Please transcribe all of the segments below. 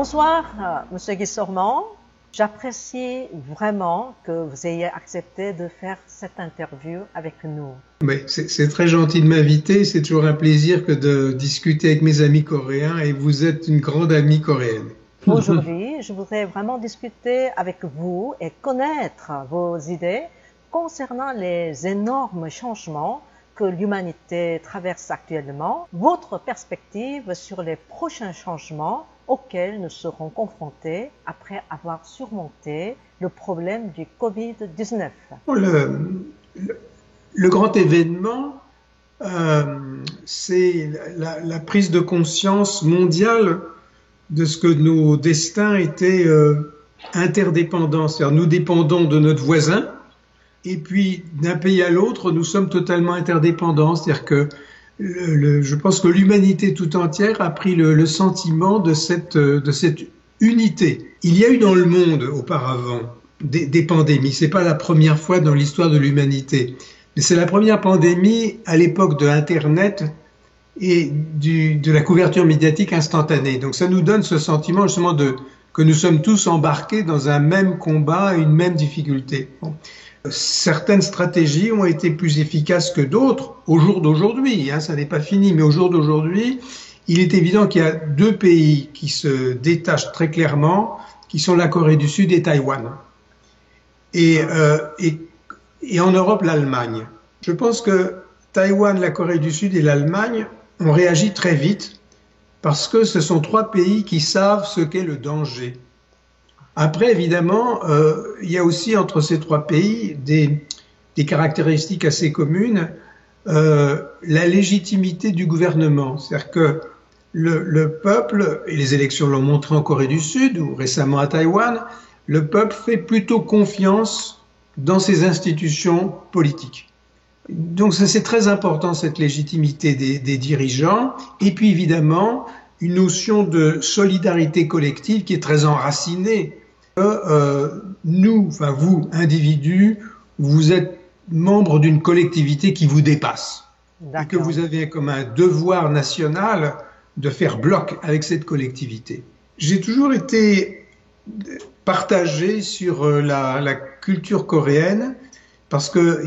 Bonsoir, Monsieur Guissormand. J'apprécie vraiment que vous ayez accepté de faire cette interview avec nous. Oui, c'est très gentil de m'inviter. C'est toujours un plaisir que de discuter avec mes amis coréens et vous êtes une grande amie coréenne. Aujourd'hui, je voudrais vraiment discuter avec vous et connaître vos idées concernant les énormes changements que l'humanité traverse actuellement, votre perspective sur les prochains changements auxquels nous serons confrontés après avoir surmonté le problème du Covid-19. Le grand événement, c'est la prise de conscience mondiale de ce que nos destins étaient interdépendants. C'est-à-dire nous dépendons de notre voisin, et puis d'un pays à l'autre, nous sommes totalement interdépendants. C'est-à-dire que je pense que l'humanité tout entière a pris le sentiment de cette unité. Il y a eu dans le monde auparavant des pandémies. C'est pas la première fois dans l'histoire de l'humanité, mais c'est la première pandémie à l'époque de Internet et de la couverture médiatique instantanée. Donc ça nous donne ce sentiment justement que nous sommes tous embarqués dans un même combat, une même difficulté. Bon. Certaines stratégies ont été plus efficaces que d'autres au jour d'aujourd'hui. Ça n'est pas fini, mais au jour d'aujourd'hui, il est évident qu'il y a deux pays qui se détachent très clairement, qui sont la Corée du Sud et Taïwan. Et en Europe, l'Allemagne. Je pense que Taïwan, la Corée du Sud et l'Allemagne ont réagi très vite parce que ce sont trois pays qui savent ce qu'est le danger. Après, évidemment, il y a aussi entre ces trois pays des caractéristiques assez communes. La légitimité du gouvernement, c'est-à-dire que le peuple, et les élections l'ont montré en Corée du Sud ou récemment à Taïwan, le peuple fait plutôt confiance dans ses institutions politiques. Donc ça c'est très important, cette légitimité des dirigeants, et puis évidemment une notion de solidarité collective qui est très enracinée. Nous, enfin vous, individus, vous êtes membre d'une collectivité qui vous dépasse et que vous avez comme un devoir national de faire bloc avec cette collectivité. J'ai toujours été partagé sur la culture coréenne parce que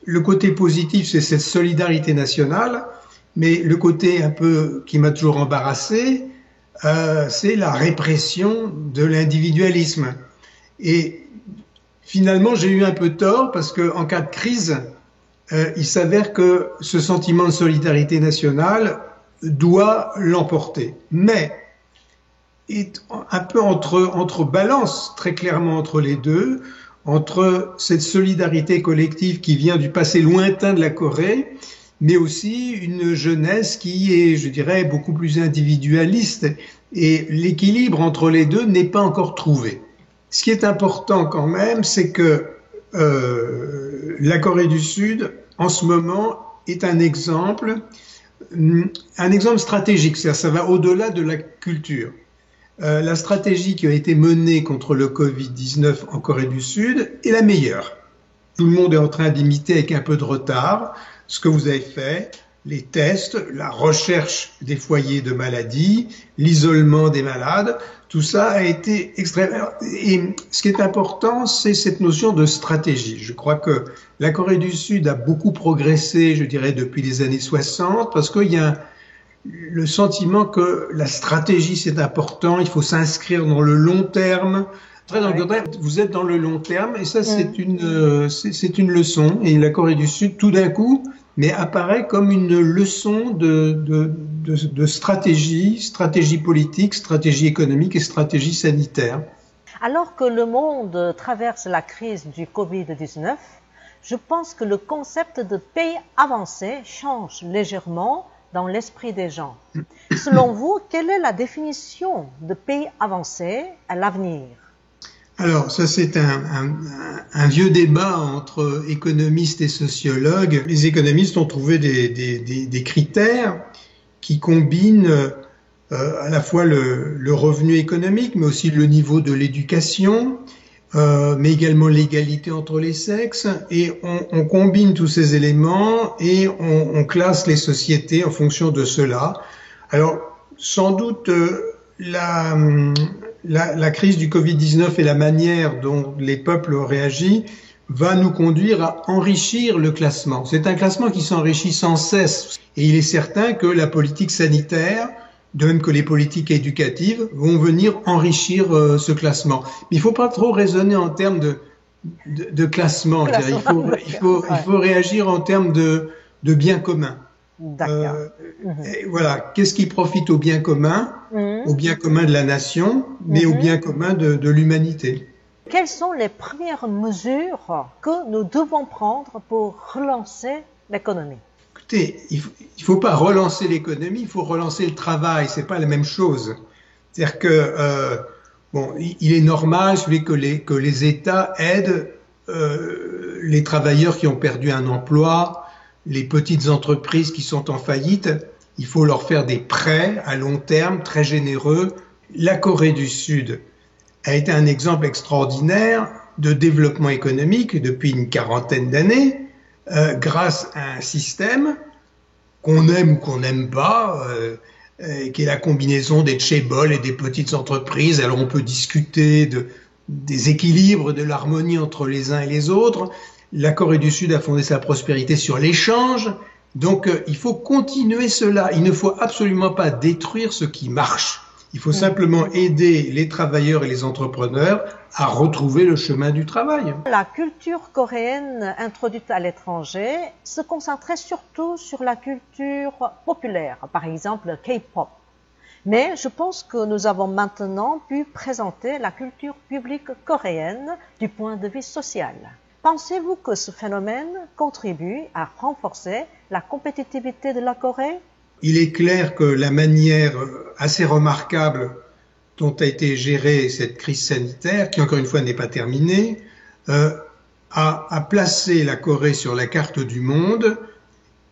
le côté positif, c'est cette solidarité nationale, mais le côté un peu qui m'a toujours embarrassé, c'est la répression de l'individualisme. Et finalement, j'ai eu un peu tort parce que en cas de crise, il s'avère que ce sentiment de solidarité nationale doit l'emporter. Mais est un peu entre balance, très clairement entre les deux, entre cette solidarité collective qui vient du passé lointain de la Corée, mais aussi une jeunesse qui est, je dirais, beaucoup plus individualiste. Et l'équilibre entre les deux n'est pas encore trouvé. Ce qui est important quand même, c'est que la Corée du Sud, en ce moment, est un exemple stratégique. C'est-à-dire, ça va au-delà de la culture. La stratégie qui a été menée contre le Covid-19 en Corée du Sud est la meilleure. Tout le monde est en train d'imiter avec un peu de retard ce que vous avez fait, les tests, la recherche des foyers de maladies, l'isolement des malades, tout ça a été extrêmement... Et ce qui est important, c'est cette notion de stratégie. Je crois que la Corée du Sud a beaucoup progressé, je dirais, depuis les années 60, parce qu'il y a le sentiment que la stratégie, c'est important, il faut s'inscrire dans le long terme. Vous êtes dans le long terme, et ça, c'est une leçon. Et la Corée du Sud, tout d'un coup, mais apparaît comme une leçon de stratégie politique, stratégie économique et stratégie sanitaire. Alors que le monde traverse la crise du Covid-19, je pense que le concept de pays avancé change légèrement dans l'esprit des gens. Selon vous, quelle est la définition de pays avancé à l'avenir? Alors, ça c'est un vieux débat entre économistes et sociologues. Les économistes ont trouvé des critères qui combinent à la fois le revenu économique, mais aussi le niveau de l'éducation, mais également l'égalité entre les sexes. Et on combine tous ces éléments et on classe les sociétés en fonction de cela. Alors, sans doute, la, la crise du Covid-19 et la manière dont les peuples ont réagi va nous conduire à enrichir le classement. C'est un classement qui s'enrichit sans cesse. Et il est certain que la politique sanitaire, de même que les politiques éducatives, vont venir enrichir ce classement. Mais il ne faut pas trop raisonner en termes de classement. Il faut réagir en termes de bien commun. Voilà, qu'est-ce qui profite au bien commun, au bien commun de la nation, mais au bien commun de l'humanité. Quelles sont les premières mesures que nous devons prendre pour relancer l'économie? Écoutez, il faut pas relancer l'économie, il faut relancer le travail, c'est pas la même chose. C'est-à-dire que bon, il est normal que les États aident les travailleurs qui ont perdu un emploi, les petites entreprises qui sont en faillite. Il faut leur faire des prêts à long terme très généreux. La Corée du Sud a été un exemple extraordinaire de développement économique depuis une quarantaine d'années, grâce à un système qu'on aime ou qu'on n'aime pas, qui est la combinaison des chaebols et des petites entreprises. Alors on peut discuter des équilibres, de l'harmonie entre les uns et les autres. La Corée du Sud a fondé sa prospérité sur l'échange, donc il faut continuer cela. Il ne faut absolument pas détruire ce qui marche. Il faut simplement aider les travailleurs et les entrepreneurs à retrouver le chemin du travail. La culture coréenne introduite à l'étranger se concentrait surtout sur la culture populaire, par exemple le K-pop. Mais je pense que nous avons maintenant pu présenter la culture publique coréenne du point de vue social. Pensez-vous que ce phénomène contribue à renforcer la compétitivité de la Corée? Il est clair que la manière assez remarquable dont a été gérée cette crise sanitaire, qui encore une fois n'est pas terminée, a placé la Corée sur la carte du monde,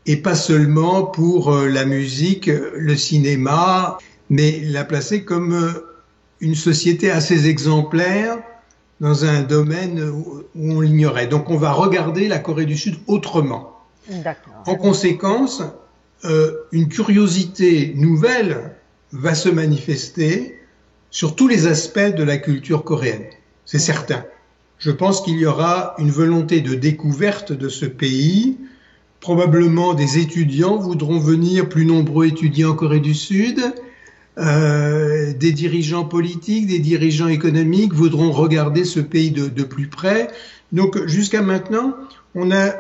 et pas seulement pour la musique, le cinéma, mais l'a placé comme une société assez exemplaire dans un domaine où on l'ignorait. Donc on va regarder la Corée du Sud autrement. En conséquence, une curiosité nouvelle va se manifester sur tous les aspects de la culture coréenne. C'est certain. Je pense qu'il y aura une volonté de découverte de ce pays. Probablement des étudiants voudront venir, plus nombreux étudiants en Corée du Sud. Des dirigeants politiques, des dirigeants économiques voudront regarder ce pays de plus près. Donc jusqu'à maintenant, on a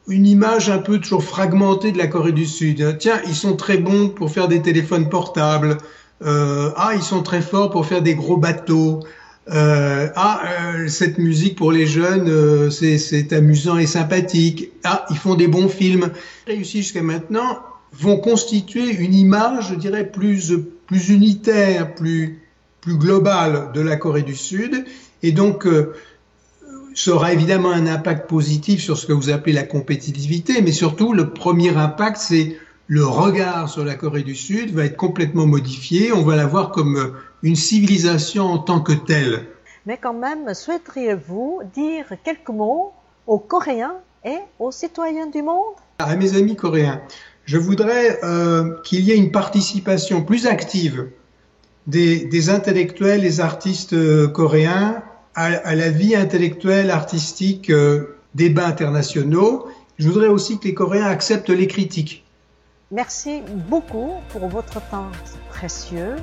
une image un peu toujours fragmentée de la Corée du Sud. Tiens, ils sont très bons pour faire des téléphones portables. Ils sont très forts pour faire des gros bateaux. Cette musique pour les jeunes, c'est amusant et sympathique. Ils font des bons films. Réussis jusqu'à maintenant vont constituer une image, je dirais, plus unitaire, plus globale de la Corée du Sud. Et donc, ça aura évidemment un impact positif sur ce que vous appelez la compétitivité, mais surtout, le premier impact, c'est le regard sur la Corée du Sud va être complètement modifié. On va la voir comme une civilisation en tant que telle. Mais quand même, souhaiteriez-vous dire quelques mots aux Coréens et aux citoyens du monde? À mes amis coréens, je voudrais qu'il y ait une participation plus active des intellectuels, des artistes coréens à la vie intellectuelle, artistique, débats internationaux. Je voudrais aussi que les Coréens acceptent les critiques. Merci beaucoup pour votre temps précieux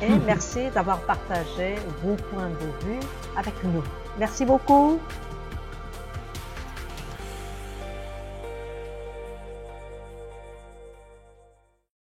et merci d'avoir partagé vos points de vue avec nous. Merci beaucoup.